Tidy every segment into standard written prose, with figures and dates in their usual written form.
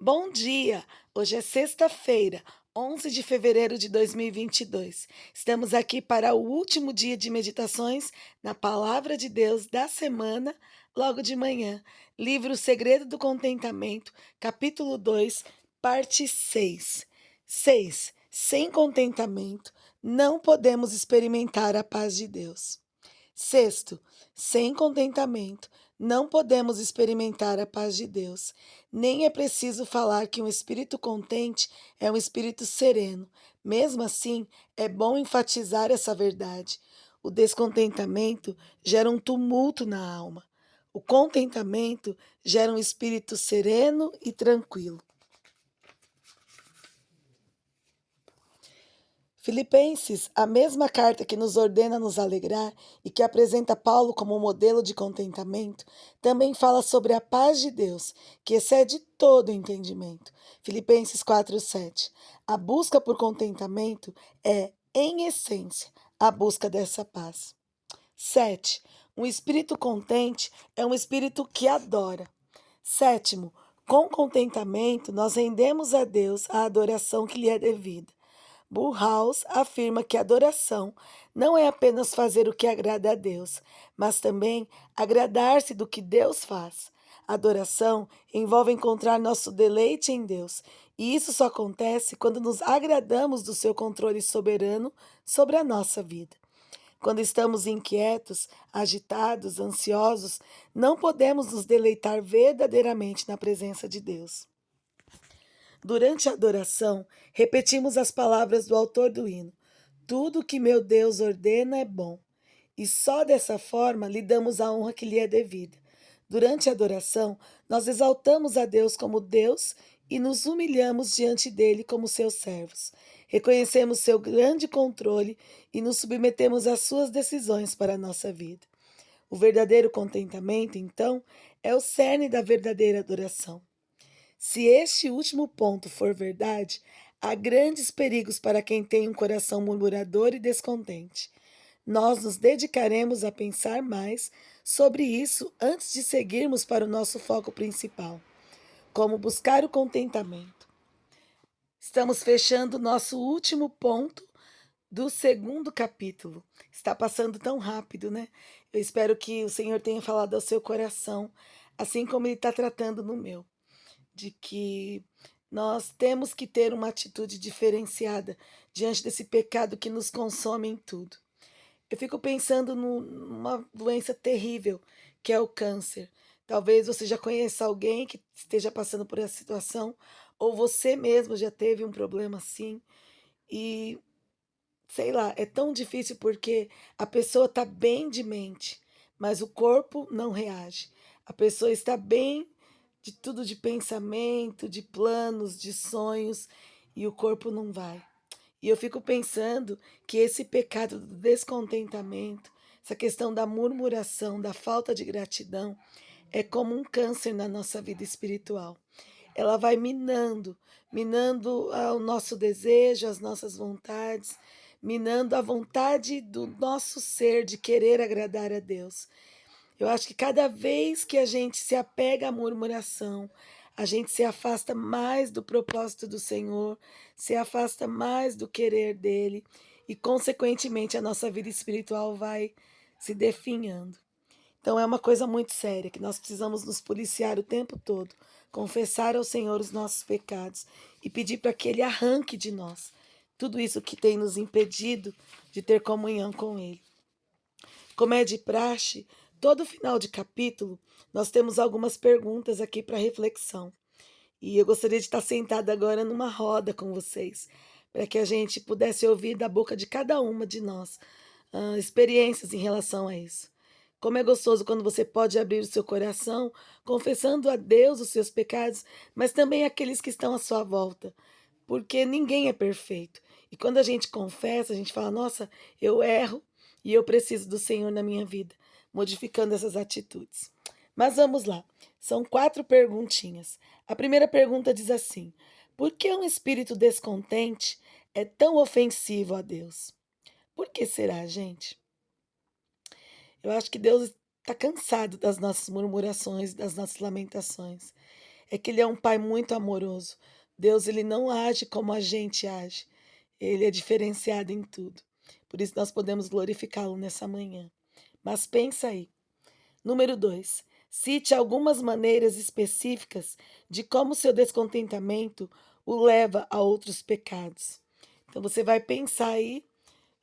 Bom dia! Hoje é sexta-feira, 11 de fevereiro de 2022. Estamos aqui para o último dia de meditações na Palavra de Deus da semana, logo de manhã. Livro O Segredo do Contentamento, capítulo 2, parte 6. 6. Sem contentamento, não podemos experimentar a paz de Deus. Sexto, sem contentamento, não podemos experimentar a paz de Deus. Nem é preciso falar que um espírito contente é um espírito sereno. Mesmo assim, é bom enfatizar essa verdade. O descontentamento gera um tumulto na alma. O contentamento gera um espírito sereno e tranquilo. Filipenses, a mesma carta que nos ordena nos alegrar e que apresenta Paulo como modelo de contentamento, também fala sobre a paz de Deus, que excede todo entendimento. Filipenses 4:7. A busca por contentamento é, em essência, a busca dessa paz. 7. Um espírito contente é um espírito que adora. Sétimo, com contentamento nós rendemos a Deus a adoração que lhe é devida. Burhouse afirma que adoração não é apenas fazer o que agrada a Deus, mas também agradar-se do que Deus faz. Adoração envolve encontrar nosso deleite em Deus, e isso só acontece quando nos agradamos do seu controle soberano sobre a nossa vida. Quando estamos inquietos, agitados, ansiosos, não podemos nos deleitar verdadeiramente na presença de Deus. Durante a adoração, repetimos as palavras do autor do hino: Tudo que meu Deus ordena é bom. E só dessa forma lhe damos a honra que lhe é devida. Durante a adoração, nós exaltamos a Deus como Deus e nos humilhamos diante dele como seus servos. Reconhecemos seu grande controle e nos submetemos às suas decisões para a nossa vida. O verdadeiro contentamento, então, é o cerne da verdadeira adoração. Se este último ponto for verdade, há grandes perigos para quem tem um coração murmurador e descontente. Nós nos dedicaremos a pensar mais sobre isso antes de seguirmos para o nosso foco principal, como buscar o contentamento. Estamos fechando o nosso último ponto do segundo capítulo. Está passando tão rápido, né? Eu espero que o Senhor tenha falado ao seu coração, assim como Ele está tratando no meu, de que nós temos que ter uma atitude diferenciada diante desse pecado que nos consome em tudo. Eu fico pensando numa doença terrível que é o câncer. Talvez você já conheça alguém que esteja passando por essa situação, ou você mesmo já teve um problema assim, e sei lá, é tão difícil porque a pessoa está bem de mente, mas o corpo não reage. A pessoa está bem de tudo, de pensamento, de planos, de sonhos, e o corpo não vai. E eu fico pensando que esse pecado do descontentamento, essa questão da murmuração, da falta de gratidão, é como um câncer na nossa vida espiritual. Ela vai minando o nosso desejo, as nossas vontades, minando a vontade do nosso ser de querer agradar a Deus. Eu acho que cada vez que a gente se apega à murmuração, a gente se afasta mais do propósito do Senhor, se afasta mais do querer dele e, consequentemente, a nossa vida espiritual vai se definhando. Então é uma coisa muito séria que nós precisamos nos policiar o tempo todo, confessar ao Senhor os nossos pecados e pedir para que Ele arranque de nós tudo isso que tem nos impedido de ter comunhão com Ele. Como é de praxe, todo final de capítulo nós temos algumas perguntas aqui para reflexão. E eu gostaria de estar sentada agora numa roda com vocês, para que a gente pudesse ouvir da boca de cada uma de nós experiências em relação a isso. Como é gostoso quando você pode abrir o seu coração, confessando a Deus os seus pecados, mas também aqueles que estão à sua volta, porque ninguém é perfeito. E quando a gente confessa, a gente fala: Nossa, eu erro e eu preciso do Senhor na minha vida, modificando essas atitudes. Mas vamos lá, são 4 perguntinhas. A primeira pergunta diz assim: Por que um espírito descontente é tão ofensivo a Deus? Por que será, gente? Eu acho que Deus está cansado das nossas murmurações, das nossas lamentações. é que Ele é um Pai muito amoroso. Deus, Ele não age como a gente age. Ele é diferenciado em tudo. Por isso nós podemos glorificá-lo nessa manhã. Mas pensa aí. Número 2. Cite algumas maneiras específicas de como seu descontentamento o leva a outros pecados. Então você vai pensar aí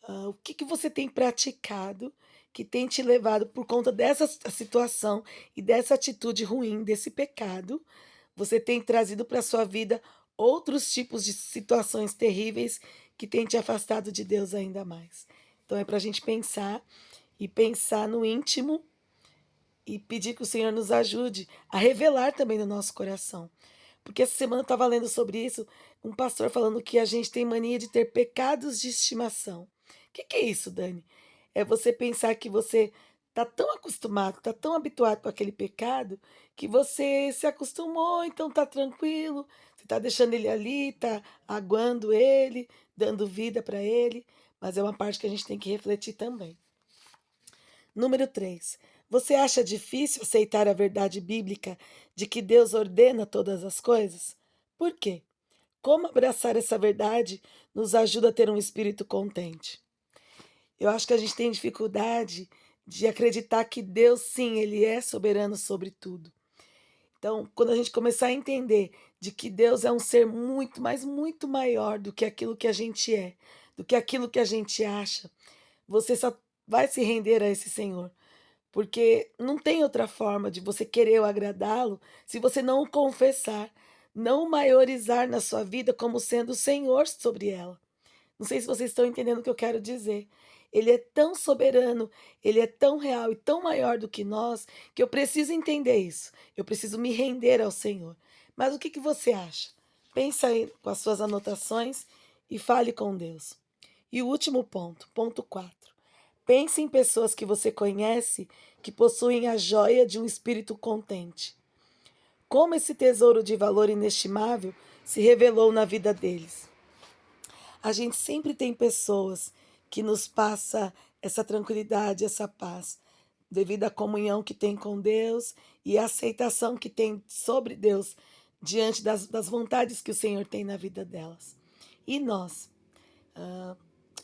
o que que você tem praticado que tem te levado por conta dessa situação e dessa atitude ruim, desse pecado. Você tem trazido para a sua vida outros tipos de situações terríveis que têm te afastado de Deus ainda mais. Então é para a gente pensar e pensar no íntimo e pedir que o Senhor nos ajude a revelar também no nosso coração. Porque essa semana eu estava lendo sobre isso, um pastor falando que a gente tem mania de ter pecados de estimação. O que é isso, Dani? É você pensar que você está tão acostumado, está tão habituado com aquele pecado, que você se acostumou, então está tranquilo, você está deixando ele ali, está aguando ele, dando vida para ele, mas é uma parte que a gente tem que refletir também. Número 3. Você acha difícil aceitar a verdade bíblica de que Deus ordena todas as coisas? Por quê? Como abraçar essa verdade nos ajuda a ter um espírito contente? Eu acho que a gente tem dificuldade de acreditar que Deus, sim, Ele é soberano sobre tudo. Então, quando a gente começar a entender de que Deus é um ser muito, mas muito maior do que aquilo que a gente é, do que aquilo que a gente acha, você só vai se render a esse Senhor. Porque não tem outra forma de você querer agradá-lo se você não o confessar, não o maiorizar na sua vida como sendo o Senhor sobre ela. Não sei se vocês estão entendendo o que eu quero dizer. Ele é tão soberano, ele é tão real e tão maior do que nós, que eu preciso entender isso. Eu preciso me render ao Senhor. Mas o que que você acha? Pensa aí com as suas anotações e fale com Deus. E o último ponto 4. Pense em pessoas que você conhece que possuem a joia de um espírito contente. Como esse tesouro de valor inestimável se revelou na vida deles. A gente sempre tem pessoas que nos passa essa tranquilidade, essa paz, devido à comunhão que tem com Deus e a aceitação que tem sobre Deus diante das vontades que o Senhor tem na vida delas. E nós?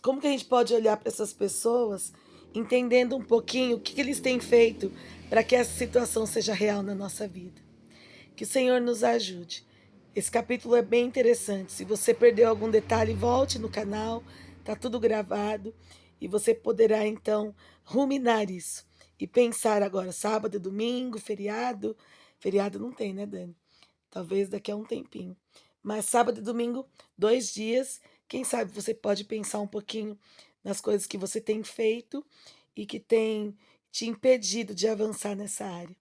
Como que a gente pode olhar para essas pessoas, entendendo um pouquinho o que eles têm feito para que essa situação seja real na nossa vida? Que o Senhor nos ajude. Esse capítulo é bem interessante. Se você perdeu algum detalhe, volte no canal, está tudo gravado e você poderá então ruminar isso e pensar agora, sábado, domingo, feriado. Feriado não tem, né, Dani? Talvez daqui a um tempinho. Mas sábado e domingo, 2 dias. Quem sabe você pode pensar um pouquinho nas coisas que você tem feito e que tem te impedido de avançar nessa área.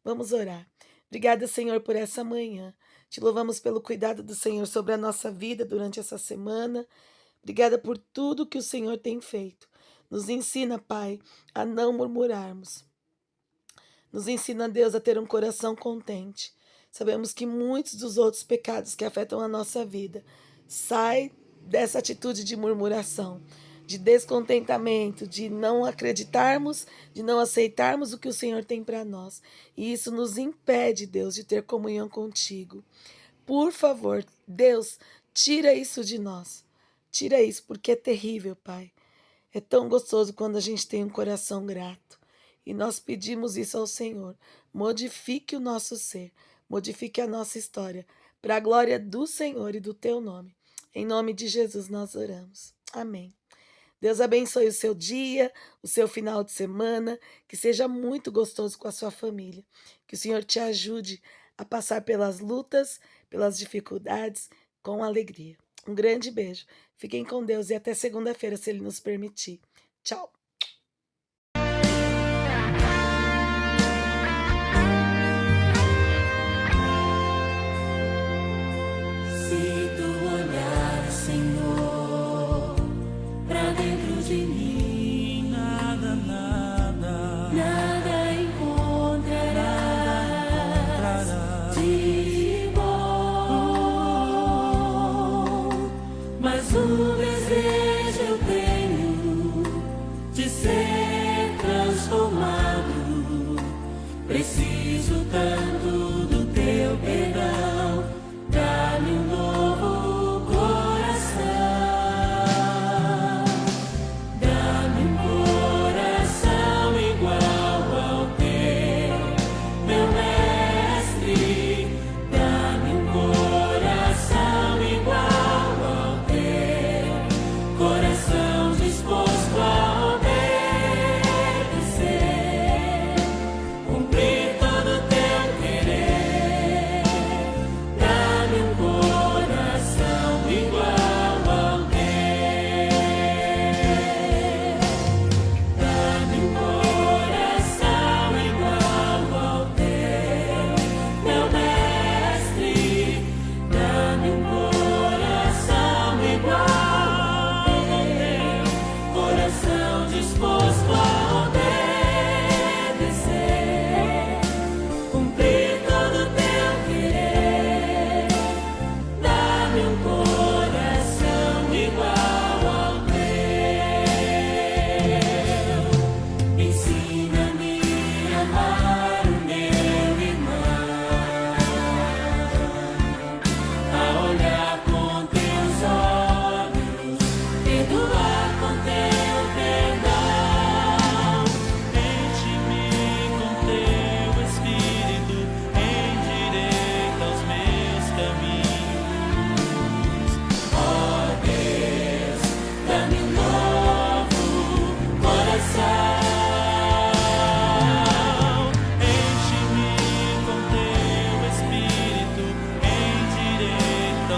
Vamos orar. Obrigada, Senhor, por essa manhã. Te louvamos pelo cuidado do Senhor sobre a nossa vida durante essa semana. Obrigada por tudo que o Senhor tem feito. Nos ensina, Pai, a não murmurarmos. Nos ensina, Deus, a ter um coração contente. Sabemos que muitos dos outros pecados que afetam a nossa vida saem dessa atitude de murmuração, de descontentamento, de não acreditarmos, de não aceitarmos o que o Senhor tem para nós. E isso nos impede, Deus, de ter comunhão contigo. Por favor, Deus, tira isso de nós. Tira isso, porque é terrível, Pai. É tão gostoso quando a gente tem um coração grato. E nós pedimos isso ao Senhor. Modifique o nosso ser, modifique a nossa história, para a glória do Senhor e do teu nome. Em nome de Jesus nós oramos. Amém. Deus abençoe o seu dia, o seu final de semana, que seja muito gostoso com a sua família. Que o Senhor te ajude a passar pelas lutas, pelas dificuldades, com alegria. Um grande beijo. Fiquem com Deus e até segunda-feira, se Ele nos permitir. Tchau. Se tu olhar, Senhor, pra dentro de mim, nada encontrarás de bom. Mas o desejo eu tenho de ser transformado. Preciso tanto do teu perdão.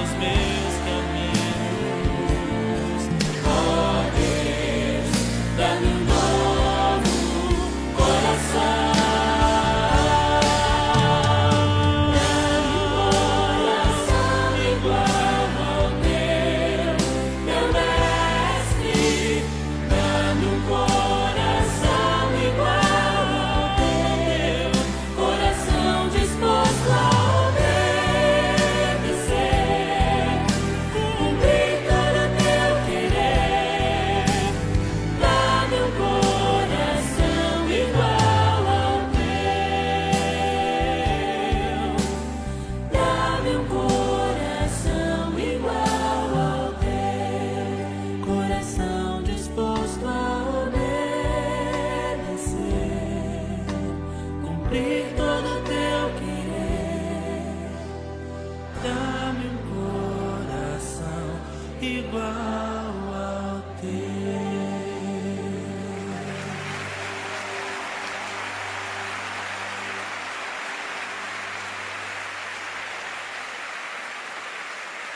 os meus caminhos. Ó Deus, dá-me um novo coração. Cumprir todo o teu querer, dá-me um coração igual.